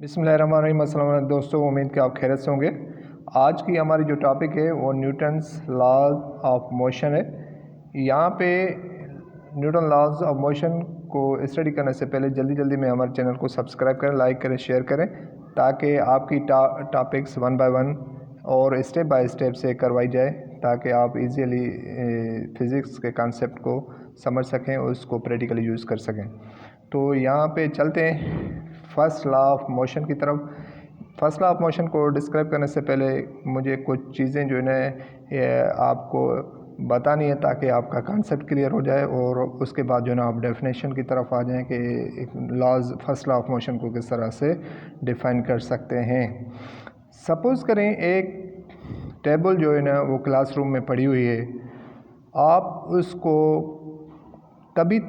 बिस्मिल्लाहिर्रहमानिर्रहीम। अस्सलाम वालेकुम दोस्तों, उम्मीद कि आप खैरियत से होंगे। आज की हमारी जो टॉपिक है वो न्यूटन्स लॉज ऑफ मोशन है। यहाँ पे न्यूटन लॉज ऑफ मोशन को स्टडी करने से पहले जल्दी में हमारे चैनल को सब्सक्राइब करें, लाइक करें, शेयर करें, ताकि आपकी टॉपिक्स वन बाय वन और स्टेप बाय स्टेप से करवाई जाए, ताकि आप इजीली फ़िज़िक्स के कॉन्सेप्ट को समझ सकें और उसको प्रैक्टिकली यूज़ कर सकें। तो यहाँ पे चलते हैं फर्स्ट लॉ ऑफ मोशन की तरफ। फर्स्ट लॉ ऑफ मोशन को डिस्क्राइब करने से पहले मुझे कुछ चीज़ें जो है आपको बतानी है, ताकि आपका कॉन्सेप्ट क्लियर हो जाए और उसके बाद जो है ना आप डेफिनेशन की तरफ आ जाएं कि laws first law of motion को किस तरह से डिफ़ाइन कर सकते हैं। सपोज़ करें एक टेबल जो है ना वो क्लासरूम में पड़ी हुई है, आप उसको तभी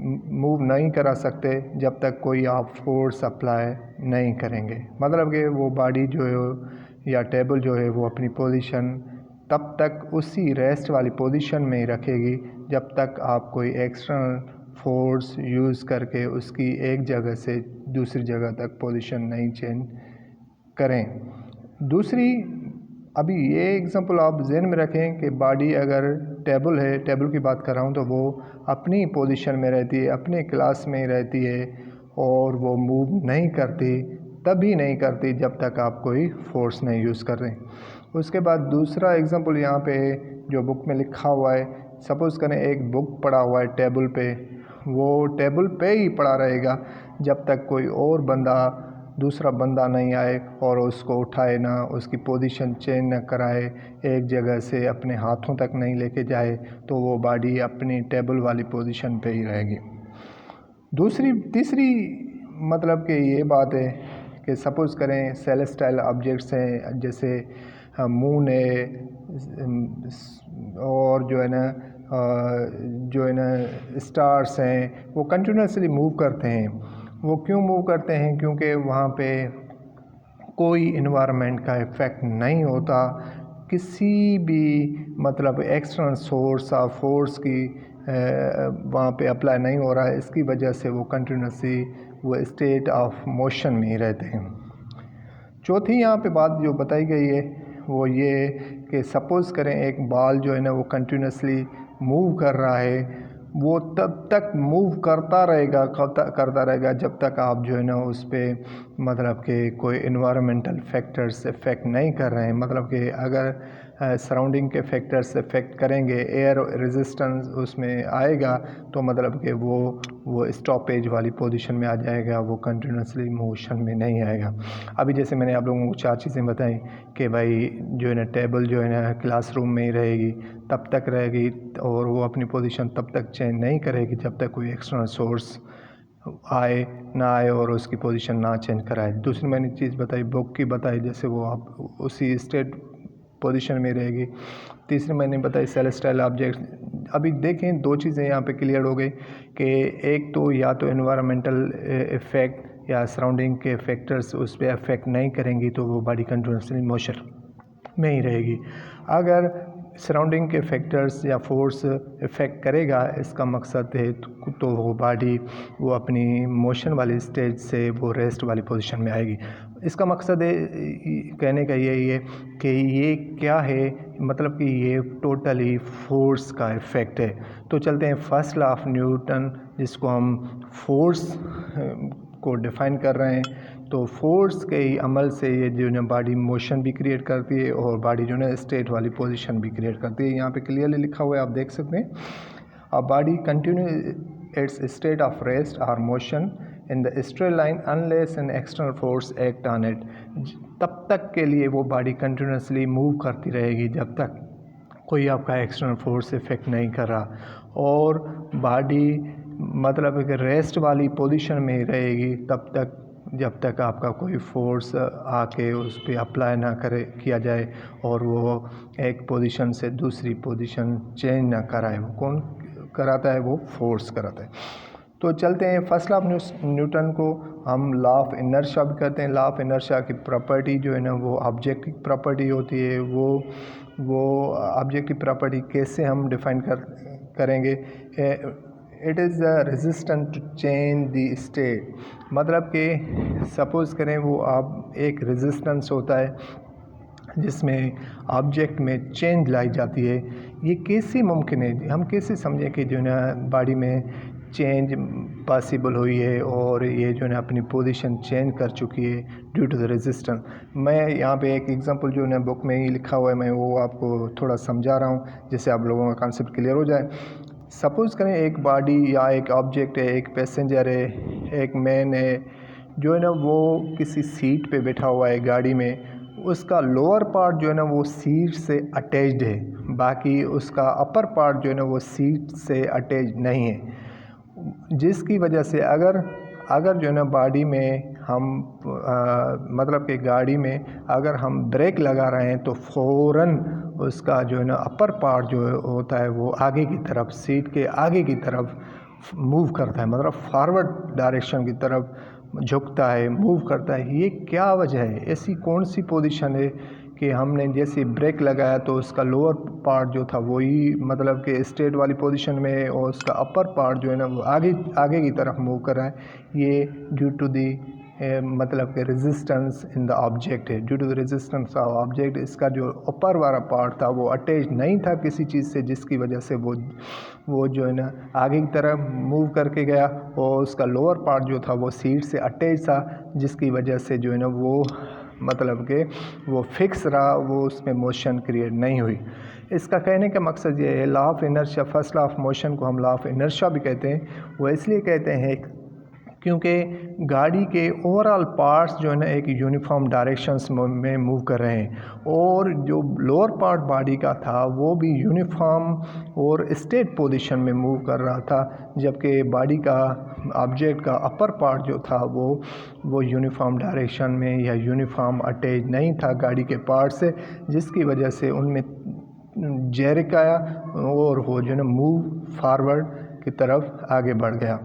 मूव नहीं करा सकते जब तक कोई आप फोर्स अप्लाई नहीं करेंगे। मतलब कि वो बॉडी जो है या टेबल जो है वो अपनी पोजीशन तब तक उसी रेस्ट वाली पोजीशन में ही रखेगी जब तक आप कोई एक्सटर्नल फोर्स यूज़ करके उसकी एक जगह से दूसरी जगह तक पोजीशन नहीं चेंज करें। दूसरी, अभी ये एग्जांपल आप जहन में रखें कि बॉडी अगर टेबल है, टेबल की बात कर रहा हूँ, तो वो अपनी पोजीशन में रहती है, अपने क्लास में ही रहती है और वो मूव नहीं करती, तभी नहीं करती जब तक आप कोई फोर्स नहीं यूज़ कर रहे हैं। उसके बाद दूसरा एग्जांपल यहाँ पे जो बुक में लिखा हुआ है, सपोज़ करें एक बुक पड़ा हुआ है टेबल पे, वो टेबल पे ही पड़ा रहेगा जब तक कोई और दूसरा बंदा नहीं आए और उसको उठाए ना, उसकी पोजीशन चेंज ना कराए, एक जगह से अपने हाथों तक नहीं लेके जाए, तो वो बॉडी अपनी टेबल वाली पोजीशन पे ही रहेगी। तीसरी मतलब कि ये बात है कि सपोज़ करें सेलेस्टियल ऑब्जेक्ट्स हैं, जैसे मून है और जो है ना स्टार्स हैं, वो कंटिन्यूसली मूव करते हैं। वो क्यों मूव करते हैं? क्योंकि वहाँ पे कोई इन्वायरमेंट का इफ़ेक्ट नहीं होता, किसी भी मतलब एक्सटर्नल सोर्स ऑफ फोर्स की वहाँ पे अप्लाई नहीं हो रहा है। इसकी वजह से वो कंटिन्यूसली वो स्टेट ऑफ मोशन में ही रहते हैं। चौथी यहाँ पे बात जो बताई गई है वो ये कि सपोज़ करें एक बॉल जो है ना वो कंटिन्यूसली मूव कर रहा है, वो तब तक मूव करता रहेगा जब तक आप जो है ना उस पर मतलब कि कोई इन्वायरमेंटल फैक्टर्स इफ़ेक्ट नहीं कर रहे हैं। मतलब कि अगर सराउंडिंग के फैक्टर्स इफ़ेक्ट करेंगे, एयर रेजिस्टेंस उसमें आएगा, तो मतलब कि वो स्टॉपेज वाली पोजीशन में आ जाएगा, वो कंटिन्यूसली मोशन में नहीं आएगा। अभी जैसे मैंने आप लोगों को 4 चीज़ें बताई कि भाई जो है ना टेबल जो है ना क्लासरूम में ही रहेगी, तब तक रहेगी और वो अपनी पोजीशन तब तक चेंज नहीं करेगी जब तक कोई एक्सटर्नल सोर्स आए ना आए और उसकी पोजीशन ना चेंज कराए। दूसरी मैंने चीज़ बताई, बुक की बताई, जैसे वो आप उसी स्टेट पोजीशन में रहेगी। तीसरी मैंने बताई सेलेस्टियल ऑब्जेक्ट। अभी देखें 2 चीज़ें यहाँ पे क्लियर हो गई कि एक तो या तो एनवायरमेंटल इफ़ेक्ट या सराउंडिंग के फैक्टर्स उस पर अफेक्ट नहीं करेंगी, तो वो बॉडी कंटिन्यूसली मोशन में ही रहेगी। अगर सराउंडिंग के फैक्टर्स या फोर्स इफ़ेक्ट करेगा, इसका मकसद है तो वो बॉडी वो अपनी मोशन वाली स्टेज से वो रेस्ट वाली पोजीशन में आएगी। इसका मकसद है कहने का यही है कि ये क्या है, मतलब कि ये टोटली फोर्स का इफ़ेक्ट है। तो चलते हैं फर्स्ट लॉ ऑफ न्यूटन, जिसको हम फोर्स को डिफ़ाइन कर रहे हैं। तो फोर्स के ही अमल से ये जो है बॉडी मोशन भी क्रिएट करती है और बॉडी जो है स्टेट वाली पोजीशन भी क्रिएट करती है। यहाँ पे क्लियरली लिखा हुआ है, आप देख सकते हैं, a body continue its state of rest और motion in the straight line unless an external force act on it. तब तक के लिए वो बॉडी कंटिन्यूसली मूव करती रहेगी जब तक कोई आपका एक्सटर्नल फोर्स इफेक्ट नहीं कर रहा, और बॉडी मतलब कि रेस्ट वाली पोजीशन में ही रहेगी तब तक जब तक आपका कोई फोर्स आके उस पर अप्लाई ना किया जाए और वो एक पोजीशन से दूसरी पोजीशन चेंज ना कराए। वो कौन कराता है? वो फोर्स कराता है। तो चलते हैं फर्स्ट लॉ ऑफ न्यूटन को हम लॉ ऑफ इनर्शिया भी कहते हैं। लॉ ऑफ इनर्शिया की प्रॉपर्टी जो है ना वो ऑब्जेक्टिव प्रॉपर्टी होती है। वो ऑब्जेक्टिव प्रॉपर्टी कैसे हम डिफ़ाइन करेंगे? It is resistant to change the state, मतलब कि सपोज़ करें वो आप एक रेजिस्टेंस होता है जिसमें ऑब्जेक्ट में चेंज लाई जाती है। ये कैसे मुमकिन है, हम कैसे समझें कि जो है ना बॉडी में चेंज पॉसिबल हुई है और ये जो है ना अपनी पोजीशन चेंज कर चुकी है ड्यू टू द रेजिस्टेंस। मैं यहाँ पे एक एग्जांपल जो है ना बुक में ही लिखा हुआ है, मैं वो आपको थोड़ा समझा रहा हूँ जिससे आप लोगों का कॉन्सेप्ट क्लियर हो जाए। सपोज़ करें एक बॉडी या एक ऑब्जेक्ट है, एक पैसेंजर है, एक मैन है, जो है ना वो किसी सीट पे बैठा हुआ है गाड़ी में। उसका लोअर पार्ट जो है ना वो सीट से अटैच्ड है, बाकी उसका अपर पार्ट जो है ना वो सीट से अटैच नहीं है, जिसकी वजह से अगर जो है ना बॉडी में हम मतलब कि गाड़ी में अगर हम ब्रेक लगा रहे हैं तो फ़ौरन उसका जो है ना अपर पार्ट जो होता है वो आगे की तरफ, सीट के आगे की तरफ मूव करता है, मतलब फॉरवर्ड डायरेक्शन की तरफ झुकता है, मूव करता है। ये क्या वजह है, ऐसी कौन सी पोजीशन है कि हमने जैसे ब्रेक लगाया तो उसका लोअर पार्ट जो था वही मतलब कि स्ट्रेट वाली पोजीशन में है और उसका अपर पार्ट जो है ना वो आगे की तरफ मूव कर रहा है। ये ड्यू टू दी मतलब कि रेजिस्टेंस इन द ऑब्जेक्ट है, due to the resistance of object. इसका जो अपर वाला पार्ट था वो अटैच नहीं था किसी चीज़ से, जिसकी वजह से वो जो है ना आगे की तरफ मूव करके गया और उसका लोअर पार्ट जो था वो सीट से अटैच था, जिसकी वजह से जो है ना वो मतलब कि वो फिक्स रहा, वो उसमें मोशन क्रिएट नहीं हुई। इसका कहने का मकसद ये है, law of inertia, first law of motion को हम लॉ ऑफ इनर्शिया भी कहते हैं। वो इसलिए कहते हैं क्योंकि गाड़ी के ओवरऑल पार्ट्स जो है ना एक यूनिफॉर्म डायरेक्शंस में मूव कर रहे हैं और जो लोअर पार्ट बॉडी का था वो भी यूनिफॉर्म और स्ट्रेट पोजीशन में मूव कर रहा था, जबकि बॉडी का ऑब्जेक्ट का अपर पार्ट जो था वो यूनिफॉर्म डायरेक्शन में या यूनिफॉर्म अटैच नहीं था गाड़ी के पार्ट से, जिसकी वजह से उनमें जैरिक आया और वो जो है ना मूव फारवर्ड की तरफ आगे बढ़ गया।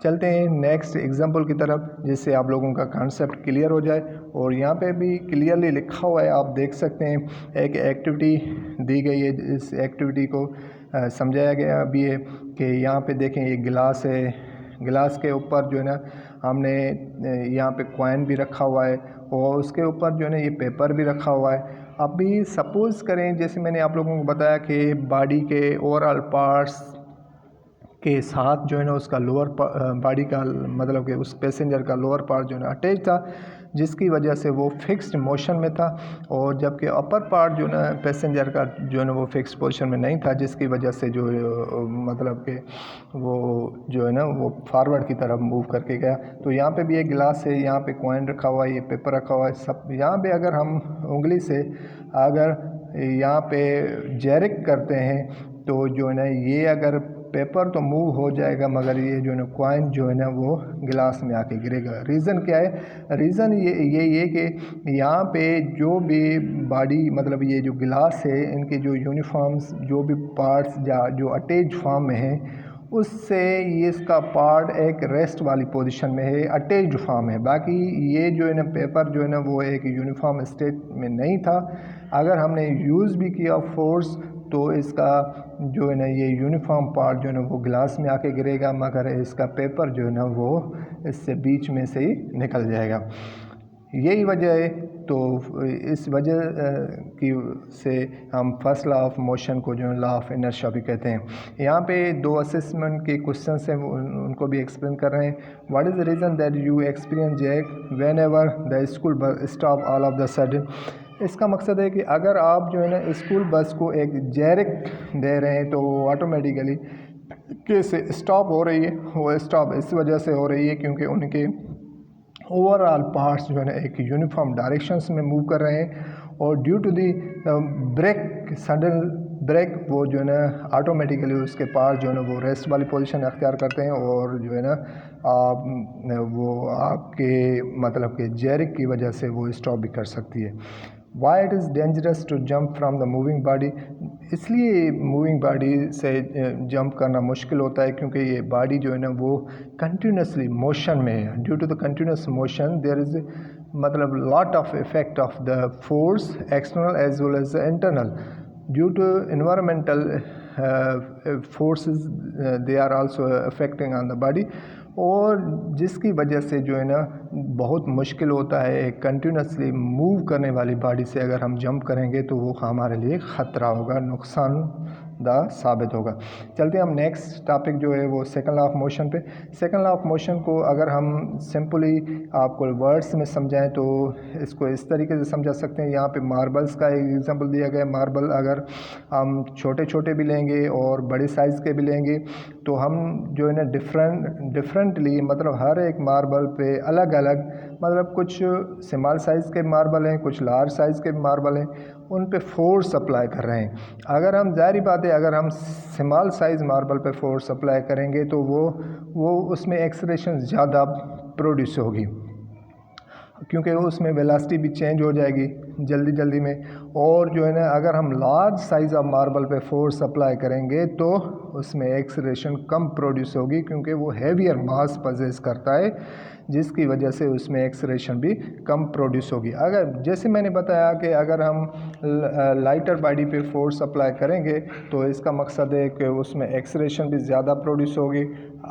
चलते हैं नेक्स्ट एग्जांपल की तरफ, जिससे आप लोगों का कॉन्सेप्ट क्लियर हो जाए। और यहाँ पे भी क्लियरली लिखा हुआ है, आप देख सकते हैं, एक एक्टिविटी दी गई है। इस एक्टिविटी को समझाया गया अभी है कि यहाँ पे देखें ये गिलास है, गिलास के ऊपर जो है ना हमने यहाँ पे कॉइन भी रखा हुआ है और उसके ऊपर जो है ना ये पेपर भी रखा हुआ है। अभी सपोज़ करें, जैसे मैंने आप लोगों को बताया कि बॉडी के ओवरऑल पार्ट्स के साथ जो है ना उसका लोअर बॉडी का मतलब कि उस पैसेंजर का लोअर पार्ट जो है ना अटैच था, जिसकी वजह से वो फिक्स्ड मोशन में था, और जबकि अपर पार्ट जो है ना पैसेंजर का जो है ना वो फिक्स्ड पोजीशन में नहीं था, जिसकी वजह से जो मतलब कि वो जो है ना वो फॉरवर्ड की तरफ मूव करके गया। तो यहाँ पे भी एक गिलास है, यहाँ पे कॉइन रखा हुआ है, ये पेपर रखा हुआ है, सब यहाँ पे अगर हम उंगली से अगर यहाँ पे जैरिक करते हैं तो जो है ना ये अगर पेपर तो मूव हो जाएगा, मगर ये जो है ना कॉइन जो है ना वो गिलास में आके गिरेगा। रीज़न क्या है? रीज़न ये कि यहाँ पे जो भी बॉडी मतलब ये जो गिलास है, इनके जो यूनिफॉर्म्स जो भी पार्ट्स जो अटैच फॉर्म में है, उससे ये इसका पार्ट एक रेस्ट वाली पोजीशन में है, अटैच्ड फॉर्म है। बाकी ये जो है ना पेपर जो है ना वो एक यूनिफॉर्म स्टेट में नहीं था। अगर हमने यूज़ भी किया फोर्स तो इसका जो है ना ये यूनिफॉर्म पार्ट जो है ना वो गिलास में आके गिरेगा, मगर इसका पेपर जो है ना वो इससे बीच में से ही निकल जाएगा। यही वजह है। तो इस वजह की से हम फर्स्ट लॉ ऑफ मोशन को जो है लॉ ऑफ इनर्शिया भी कहते हैं। यहाँ पे दो असेसमेंट के क्वेश्चन हैं, उनको भी एक्सप्लेन कर रहे हैं। What is the reason that you experience jerk whenever the school bus stop all of the sudden. इसका मकसद है कि अगर आप जो है ना स्कूल बस को एक जैरिक दे रहे हैं तो ऑटोमेटिकली कैसे स्टॉप हो रही है, वो स्टॉप इस वजह से हो रही है क्योंकि उनके ओवरऑल पार्ट्स जो है ना एक यूनिफॉर्म डायरेक्शंस में मूव कर रहे हैं, और due to the brake, sudden brake, वो जो है ना ऑटोमेटिकली उसके पार्ट जो है ना वो रेस्ट वाली पोजीशन अख्तियार करते हैं, और जो है ना वो आपके मतलब कि जैरिक की वजह से वो स्टॉप भी कर सकती है। Why it is dangerous to jump from the moving body. इसलिए मूविंग बॉडी से जंप करना मुश्किल होता है क्योंकि ये बॉडी जो है ना वो कंटिन्यूसली मोशन में है। Due to the continuous motion there is मतलब lot of effect of the force external as well as internal due to environmental forces they are also affecting on the body, और जिसकी वजह से जो है ना बहुत मुश्किल होता है कंटिन्यूसली मूव करने वाली बॉडी से अगर हम जंप करेंगे तो वो हमारे लिए ख़तरा होगा, नुकसानदा साबित होगा। चलते हैं हम नेक्स्ट टॉपिक जो है वो सेकंड लॉ ऑफ मोशन पे। सेकंड लॉ ऑफ मोशन को अगर हम सिंपली आपको वर्ड्स में समझाएं तो इसको इस तरीके से समझा सकते हैं। यहाँ पे मार्बल्स का एक एग्जांपल दिया गया है। मार्बल अगर हम छोटे छोटे भी लेंगे और बड़े साइज़ के भी लेंगे तो हम जो है ना डिफरेंटली मतलब हर एक मार्बल पे अलग अलग, मतलब कुछ स्मॉल साइज़ के मार्बल हैं, कुछ लार्ज साइज़ के मार्बल हैं, उन पे फोर्स अप्लाई कर रहे हैं। अगर हम ज़ाहिर बात है अगर हम स्मॉल साइज़ मार्बल पे फोर्स अप्लाई करेंगे तो वो उसमें एक्सेलरेशन ज़्यादा प्रोड्यूस होगी, क्योंकि उसमें वेलोसिटी भी चेंज हो जाएगी जल्दी जल्दी में। और जो है ना अगर हम लार्ज साइज़ ऑफ मार्बल पे फोर्स अप्लाई करेंगे तो उसमें एक्सेलरेशन कम प्रोड्यूस होगी, क्योंकि वो हैवियर मास पजेस करता है, जिसकी वजह से उसमें एक्सेलरेशन भी कम प्रोड्यूस होगी। अगर जैसे मैंने बताया कि अगर हम लाइटर बॉडी पे फोर्स अप्लाई करेंगे तो इसका मकसद है कि उसमें एक्सेलरेशन भी ज़्यादा प्रोड्यूस होगी।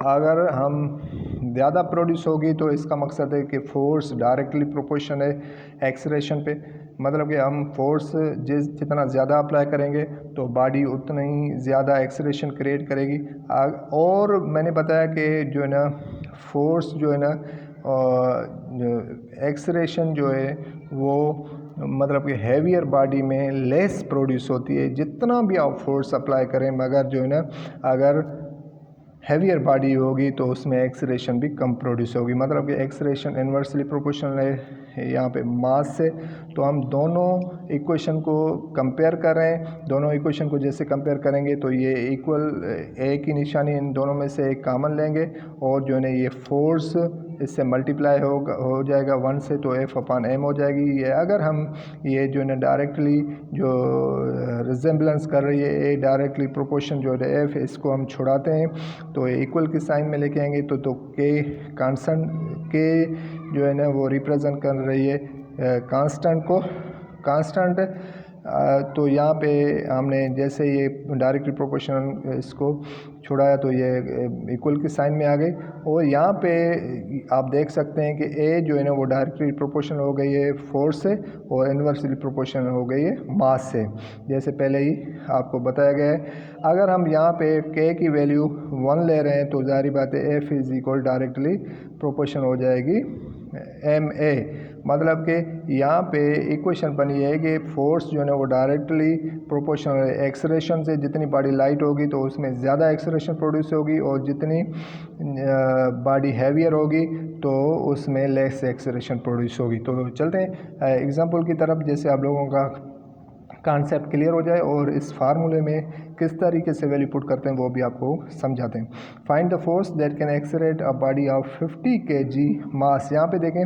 अगर हम ज़्यादा प्रोड्यूस होगी तो इसका मकसद है कि फोर्स डायरेक्टली प्रोपोर्शन है एक्सेलरेशन पे, मतलब कि हम फोर्स जितना ज़्यादा अप्लाई करेंगे तो बॉडी उतना ही ज़्यादा एक्सेलरेशन क्रिएट करेगी। और मैंने बताया कि जो है ना फोर्स जो है ना एक्सेलरेशन जो है वो मतलब कि हैवियर बॉडी में लेस प्रोड्यूस होती है, जितना भी आप फोर्स अप्लाई करें, मगर जो है ना अगर हैवियर बॉडी होगी तो उसमें एक्सेलरेशन भी कम प्रोड्यूस होगी। मतलब कि एक्सेलरेशन इन्वर्सली प्रोपोर्शनल है यहाँ पे मास से। तो हम दोनों इक्वेशन को कंपेयर कर रहे हैं, दोनों इक्वेशन को जैसे कंपेयर करेंगे तो ये इक्वल, एक ही निशानी इन दोनों में से एक कॉमन लेंगे और जो है ना ये फोर्स इससे मल्टीप्लाई हो जाएगा 1 से, तो F/m हो जाएगी। ये अगर हम ये जो है ना डायरेक्टली जो रिजेम्बलेंस कर रही है ए डायरेक्टली प्रोपोर्शन जो है F, इसको हम छुड़ाते हैं तो इक्वल के साइन में लेके आएंगे तो K कांस्टेंट, K जो है ना वो रिप्रेजेंट कर रही है कांस्टेंट को, कांस्टेंट। तो यहाँ पे हमने जैसे ये डायरेक्टली प्रोपोर्शनल इसको छुड़ाया तो ये इक्वल के साइन में आ गई। और यहाँ पे आप देख सकते हैं कि ए जो है ना वो डायरेक्टली प्रोपोर्शनल हो गई है फोर्स से और इन्वर्सली प्रोपोर्शनल हो गई है मास से, जैसे पहले ही आपको बताया गया है। अगर हम यहाँ पे के की वैल्यू 1 ले रहे हैं तो जारी बात है F is equal directly proportional हो जाएगी ma। मतलब कि यहाँ पे इक्वेशन बनी है कि फोर्स जो है ना वो डायरेक्टली प्रोपोर्शनल है एक्सेलरेशन से। जितनी बॉडी लाइट होगी तो उसमें ज़्यादा एक्सेलरेशन प्रोड्यूस होगी और जितनी बॉडी हैवियर होगी तो उसमें लेस एक्सेलरेशन प्रोड्यूस होगी। तो चलते हैं एग्जांपल की तरफ, जैसे आप लोगों का कॉन्सेप्ट क्लियर हो जाए और इस फार्मूले में किस तरीके से वैल्यू पुट करते हैं वो भी आपको समझाते हैं। Find the force that can accelerate a body of 50 kg मास। यहाँ पे देखें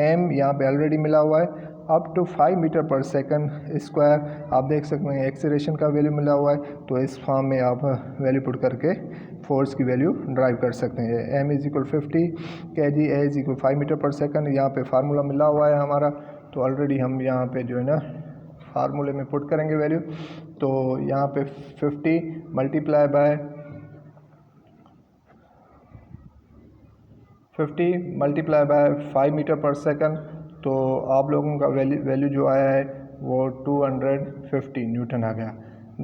m यहाँ पे ऑलरेडी मिला हुआ है, up to 5 metre per second square. आप देख सकते हैं एक्सेलरेशन का वैल्यू मिला हुआ है, तो इस फॉर्म में आप वैल्यू पुट करके फोर्स की वैल्यू ड्राइव कर सकते हैं। m is equal 50 kg, a is equal 5 metre per second. यहाँ पे फार्मूला मिला हुआ है हमारा, तो ऑलरेडी हम यहाँ पे जो है ना फार्मूले में पुट करेंगे वैल्यू। तो यहाँ पे 50 multiply by 5 metre per second, तो आप लोगों का वैल्यू जो आया है वो 250 न्यूटन आ गया।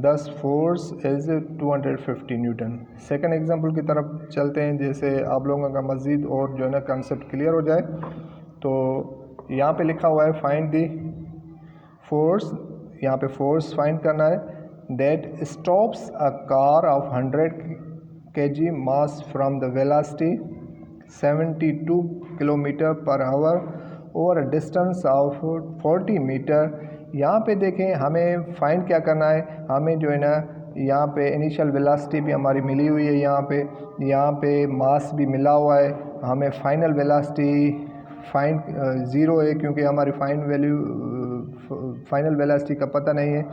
दस force is 250 Newton. Second example की तरफ चलते हैं, जैसे आप लोगों का मज़ीद और जो है ना कंसेप्ट क्लियर हो जाए। तो यहाँ पे लिखा हुआ है फाइंड दी फोर्स, यहाँ पे फोर्स फाइंड करना है that stops a car of 100 kg mass from the velocity 72 kilometre per hour over a distance of 40 metre. यहाँ पे देखें हमें फाइंड क्या करना है, हमें जो है ना यहाँ पे इनिशियल वेलोसिटी भी हमारी मिली हुई है, यहाँ पे मास भी मिला हुआ है। हमें फाइनल वेलोसिटी फाइंड 0 है, क्योंकि हमारी फाइनल वेलोसिटी का पता नहीं है।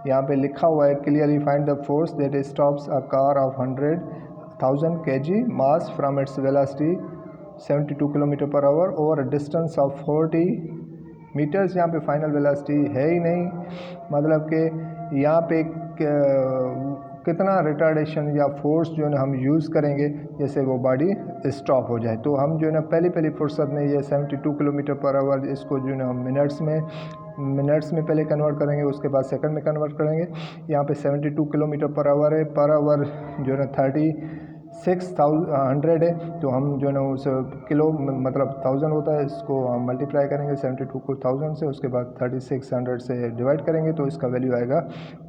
यहाँ पे लिखा हुआ है clearly find the force that stops a car of 100,000 kg mass from its velocity 72 kilometre per hour over a distance of 40 metres. यहाँ पे फाइनल वेलोसिटी है ही नहीं, मतलब कि यहाँ पे कितना रिटार्डेशन या फोर्स जो है ना हम यूज़ करेंगे जैसे वो बॉडी स्टॉप हो जाए। तो हम जो है ना पहली फुर्सत में ये 72 किलोमीटर पर आवर इसको जो है ना हम मिनट्स में पहले कन्वर्ट करेंगे, उसके बाद सेकंड में कन्वर्ट करेंगे। यहाँ पे 72 किलोमीटर पर आवर है, पर आवर जो है ना 36,100 है। तो हम जो है ना उस किलो मतलब 1000 होता है, इसको हम मल्टीप्लाई करेंगे 72 को 1000 से, उसके बाद 3600 से डिवाइड करेंगे तो इसका वैल्यू आएगा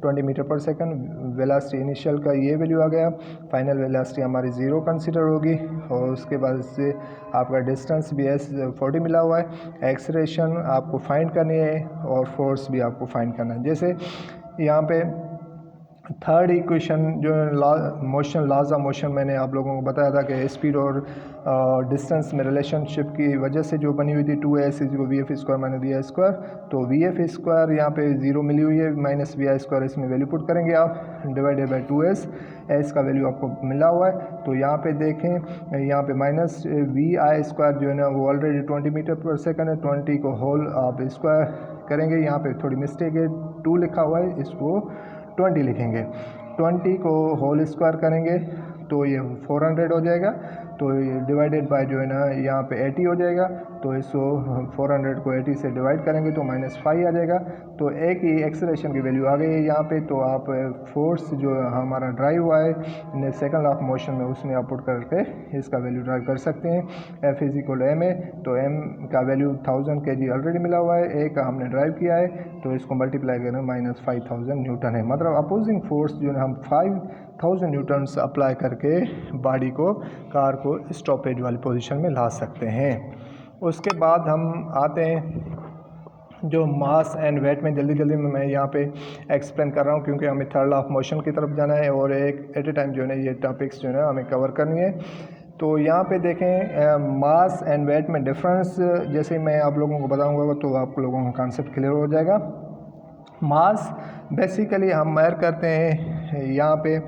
20 metre per second. Velocity initial का ये वैल्यू आ गया, फाइनल वेलोसिटी हमारी 0 कंसिडर होगी। और उसके बाद से आपका डिस्टेंस भी S40 मिला हुआ है, एक्सेलरेशन आपको फाइंड करनी है और फोर्स भी आपको फाइंड करना है। जैसे यहाँ पे थर्ड इक्वेशन जो मोशन लॉज ऑफ मोशन मैंने आप लोगों को बताया था कि स्पीड और डिस्टेंस में रिलेशनशिप की वजह से जो बनी हुई थी 2s = vf² - vi²। तो vf² यहाँ पे 0 मिली हुई है, माइनस vi², इसमें वैल्यू पुट करेंगे आप, डिवाइडेड बाई 2s, s का वैल्यू आपको मिला हुआ है। तो यहाँ पे देखें, यहाँ पे माइनस vi² जो है ना वो ऑलरेडी 20 मीटर पर सेकंड है, 20 को होल आप स्क्वायर करेंगे, यहाँ पे थोड़ी मिस्टेक है, 2 लिखा हुआ है, इसको 20 लिखेंगे। 20 को होल स्क्वायर करेंगे तो ये 400 हो जाएगा। तो ये डिवाइडेड बाय जो है ना यहाँ पे 80 हो जाएगा। तो इसको 400 को 80 से डिवाइड करेंगे तो -5 आ जाएगा। तो एक ही एक्सेलरेशन की वैल्यू आ गई है यहाँ पे। तो आप फोर्स जो हमारा ड्राइव हुआ है सेकंड ऑफ मोशन में, उसमें आप पुट करके इसका वैल्यू ड्राइव कर सकते हैं। F = m है, तो m का वैल्यू 1000 kg ऑलरेडी मिला हुआ है, a का हमने ड्राइव किया है, तो इसको मल्टीप्लाई करें -5000 न्यूटन है। मतलब अपोजिंग फोर्स जो है हम 5000 न्यूटन अप्लाई करके बॉडी को, कार को स्टॉपेज वाली पोजीशन में ला सकते हैं। उसके बाद हम आते हैं जो मास एंड वेट में, जल्दी में मैं यहाँ पे एक्सप्लेन कर रहा हूँ क्योंकि हमें थर्ड लॉ ऑफ मोशन की तरफ जाना है और एक एट ए टाइम जो है ना ये टॉपिक्स जो है ना हमें कवर करनी है। तो यहाँ पे देखें मास एंड वेट में डिफरेंस जैसे मैं आप लोगों को बताऊँगा तो आप लोगों का कॉन्सेप्ट क्लियर हो जाएगा। मास बेसिकली हम मेजर करते हैं यहाँ पे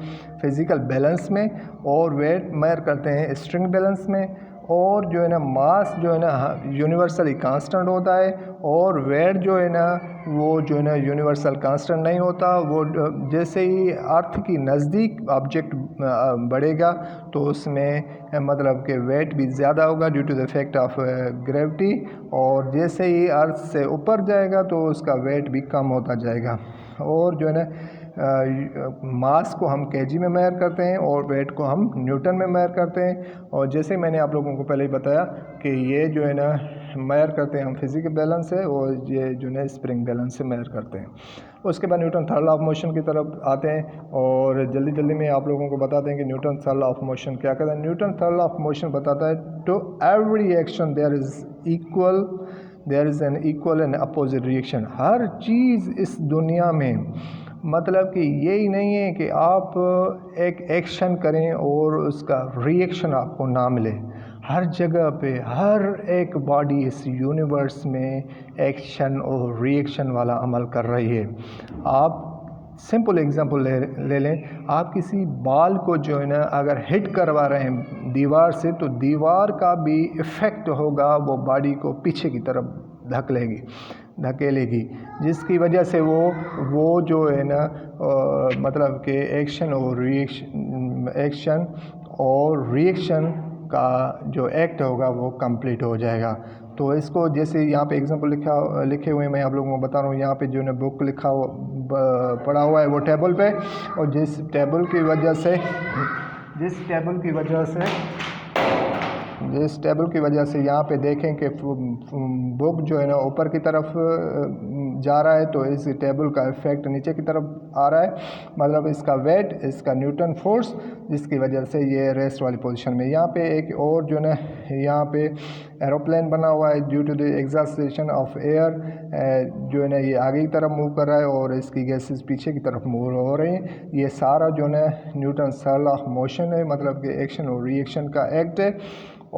फिज़िकल बैलेंस में, और वेट मेजर करते हैं स्ट्रिंग बैलेंस में। और जो है ना मास जो है ना यूनिवर्सली कांस्टेंट होता है, और वेट जो है ना वो जो है ना यूनिवर्सल कांस्टेंट नहीं होता। वो जैसे ही अर्थ की नज़दीक ऑब्जेक्ट बढ़ेगा तो उसमें मतलब कि वेट भी ज़्यादा होगा due to the effect of gravity, और जैसे ही अर्थ से ऊपर जाएगा तो उसका वेट भी कम होता जाएगा। और जो है ना मास को हम केजी में मेजर करते हैं और वेट को हम न्यूटन में मेजर करते हैं। और जैसे मैंने आप लोगों को पहले ही बताया कि ये जो है ना मेजर करते हैं हम फिज़िकल बैलेंस से, और ये जो है स्प्रिंग बैलेंस से मेजर करते हैं। उसके बाद Newton third law of motion की तरफ आते हैं और जल्दी में आप लोगों को बता दें कि Newton third law of motion क्या कहता है। Newton third law of motion बताता है to every action there is an equal and opposite reaction. हर चीज़ इस दुनिया में मतलब कि यही नहीं है कि आप एक एक्शन करें और उसका रिएक्शन आपको ना मिले। हर जगह पे हर एक बॉडी इस यूनिवर्स में एक्शन और रिएक्शन वाला अमल कर रही है। आप सिंपल एग्जांपल ले लें, आप किसी बॉल को जो है ना अगर हिट करवा रहे हैं दीवार से, तो दीवार का भी इफ़ेक्ट होगा, वो बॉडी को पीछे की तरफ धकेलेगी, जिसकी वजह से वो जो है ना मतलब कि एक्शन और रिएक्शन का जो एक्ट होगा वो कंप्लीट हो जाएगा। तो इसको जैसे यहाँ पे एग्जांपल लिखे हुए मैं आप लोगों को बता रहा हूँ। यहाँ पे जो है बुक पड़ा हुआ है वो टेबल पे, और जिस टेबल की वजह से यहाँ पे देखें कि बुक जो है ना ऊपर की तरफ जा रहा है, तो इस टेबल का इफेक्ट नीचे की तरफ आ रहा है, मतलब इसका वेट, इसका न्यूटन फोर्स, जिसकी वजह से ये रेस्ट वाली पोजीशन में। यहाँ पे एक और जो है यहाँ पे एरोप्लेन बना हुआ है, due to the exhaustion of air जो है ना ये आगे की तरफ मूव कर रहा है और इसकी गैसेस पीछे की तरफ मूव हो रही हैं। ये सारा जो है Newton third law of motion है, मतलब कि एक्शन और रिएक्शन का एक्ट है।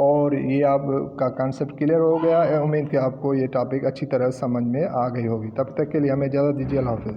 और ये आपका कॉन्सेप्ट क्लियर हो गया है। उम्मीद कि आपको ये टॉपिक अच्छी तरह समझ में आ गई होगी। तब तक के लिए हमें इजाज़त दीजिए। अल्लाह हाफ़िज़।